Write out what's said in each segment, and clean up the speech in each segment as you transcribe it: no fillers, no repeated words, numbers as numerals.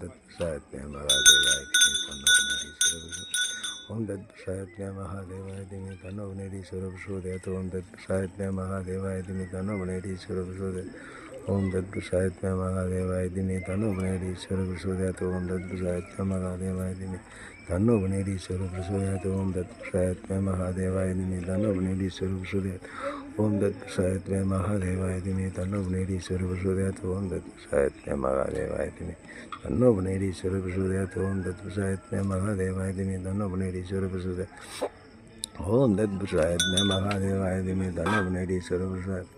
தத் பிரசாயத்மே மகாதேவாய ஓம் தத் பிரசாயத்மே மகாதேவாய திமே தன்னோ புனேரீஸ்வர பிரசோதயாத் ஓம் தத் பிரசாயத்மே மகாதேவாய திமே தன்னோ புனேரீஸ்வர பிரசோதயாத் ஓம் தத் பிரசாயத்மே மகாதேவாய திமே தன்னோ புனேரீஸ்வர பிரசோதயாத் ஓம் தத் பிரசாயத்மே மகாதேவாய திமே தன்னோ புனேரீஸ்வர பிரசோதயாத் ஓம் தத் பிரசாயத்மே மகாதேவாய திமே தன்னோ புனேரீஸ்வர பிரசோதயாத் ஓம் தத் பிரசாயத்மே மகாதேவாய திமே தன்னோ புனேரீஸ்வர பிரசோதயாத் ஓம் தத் பிரசாயத்மே மகாதேவாய திமே தன்னோ புனேரீஸ்வர பிரசோதயாத் ஓம் தத் பிரசாயத்மே மகாதேவாய திமே தன்னோ புனேரீஸ்வர பிரசோதயாத் ஓம் தத் பிரசாயத்மே மகாதேவாய திமே தன்னோ புனேரீஸ்வர பிரசோதயாத்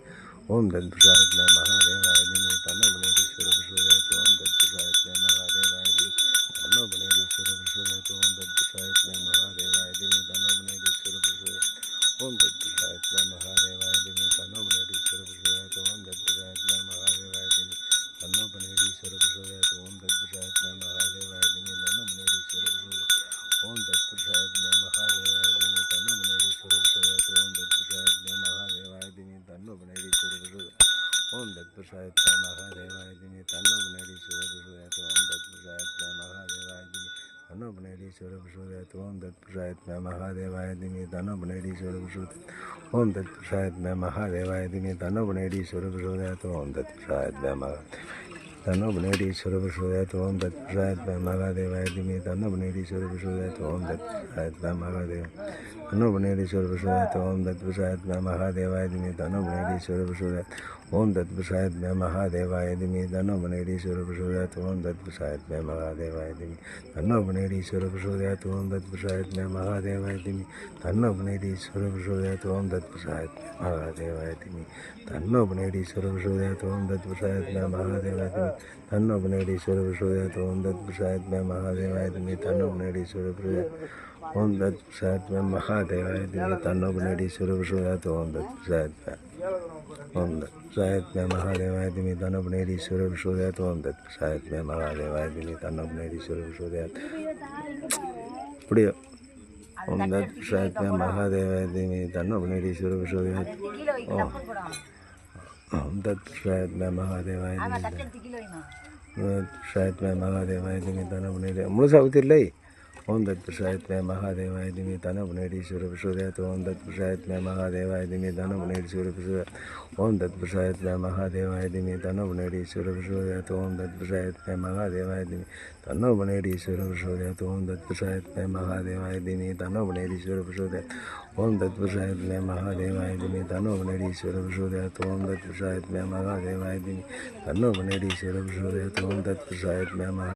ஓம் தத் பிரசாயத்மே மகாதேவாய திமே தன்னோ புனேரீஸ்வர பிரசோதயாத் ஓம் தத் பிரசாயத்மே மகாதேவாய திமே தன்னோ புனேரீஸ்வர பிரசோதயாத் ஓம் தத் பிரசாயத்மே மகாதேவாய திமே தன்னோ புனேரீஸ்வர பிரசோதயாத் ஓம் தத் பிரசாயத்மே மகாதேவாய திமே தன்னோ புனேரீஸ்வர பிரசோதயாத் ஓம் தத் பிரசாயத்மே மகாதேவாய திமே தன்னோ புனேரீஸ்வர பிரசோதயாத் ஓம் தத் பிரசாயத்மே மகாதேவாய திமே தன்னோ புனேரீஸ்வர பிரசோதயாத் ஓம் தத் பிரசாயத்மே மகாதேவாய திமே தன்னோ புனேரீஸ்வர பிரசோதயாத் ஓம் தத் பிரசாயத்மே மகாதேவாய திமே தன்னோ புனேரீஸ்வர பிரசோதயாத் ஓம் தத் பிரசாயத்மே மகாதேவாய திமே தன்னோ புனேரீஸ்வர பிரசோதயாத் ஓம் தத் பிரசாயத்மே மகாதேவாய திமே தன்னோ புனேரீஸ்வர பிரசோதயாத் ஓம் தத் பிரசாயத்மே மகாதேவாய திமே தன்னோ புனேரீஸ்வர பிரசோதயாத் ஓம் தத் பிரசாயத்மே மகாதேவாய திமே தன்னோ புனேரீஸ்வர பிரசோதயாத் ஓம் தத் பிரசாயத்மே தன்னோ புனேரீஸ்வர பிரசோதயாத் ஓம் தத் பிரசாயத்மே மகாதேவாய திமே தன்னோ புனேரீஸ்வர பிரசோதயாத் ஓம் தத் பிரசாயத்மே மகாதேவ தன்னோ புனேரீஸ்வர பிரசோதயாத் ஓம் தத் பிரசாயத்மே மகாதேவாய திமே தன்னோ புனேரீஸ்வர பிரசோதயாத் ஓம் தத் பிரசாயத்மே மகாதேவாய திமே தன்னோ புனேரீஸ்வர பிரசோதயாத் ஓம் தத் பிரசாயத்மே மகாதேவாய திமே தன்னோ புனேரீஸ்வர பிரசோதயாத் ஓம் தத் பிரசாயத்மே மகாதேவாய திமே தன்னோ புனேரீஸ்வர பிரசோதயாத் ஓம் தத் பிரசாயத்மே மகாதேவாய திமே தன்னோ புனேரீஸ்வர பிரசோதயாத் ஓம் தத் பிரசாயத்மே மகாதேவாய திமே தன்னோ புனேரீஸ்வர பிரசோதயாத் ஓம் தத் பிரசாயத்மே மகாதேவாய திமே தன்னோ புனேரீஸ்வர பிரசோதயாத் ஓம் தத் பிரசாயத்மே மகாதேவாய திமே தன்னோ புனேரீஸ்வர பிரசோதயாத் ஓம் தத் பிரசாயத்மே மகாதேவாய திமே தன்னோ புனேரீஸ்வர பிரசோதயாத் ஓம் தத் பிரசாயத்மே மகாதேவாய திமே தன்னோ புனேரீஸ்வர பிரசோதயாத் இப்படியோ ஓம் தத் பிரசாயத்மே மகாதேவாய திமே தன்னோ புனேரீஸ்வர பிரசோதயாத் ஓம் தத் பிரசாயத்மே மகாதேவாய திமே பிரசாயத்மே மகாதேவாய திமே தன்னோ புனேரீஸ்வர முழுசா ஊத்திரலை ஓம் தத் பிரசாயத்மே மகாதேவாய திமே தன்னோ புனேரீஸ்வர பிரசோதயாத் ஓம் தத் பிரசாயத்மே மகாதேவாய திமே தன்னோ புனேரீஸ்வர பிரசோதயாத் ஓம் தத் பிரசாயத்மே மகாதேவாய திமே தன்னோ புனேரீஸ்வர பிரசோதயாத் ஓம் தத் பிரசாயத்மே மகாதேவாய திமே தன்னோ புனேரீஸ்வர பிரசோதயாத் ஓம் தத் பிரசாயத்மே மகாதேவாய திமே தன்னோ புனேரீஸ்வர பிரசோதயாத் ஓம் தத் பிரசாயத்மே மகாதேவாய திமே தன்னோ புனேரீஸ்வர பிரசோதயாத் ஓம் தத் பிரசாயத்மே மகாதேவாய திமே தன்னோ புனேரீஸ்வர பிரசோதயாத் ஓம் தத் பிரசாயத்மே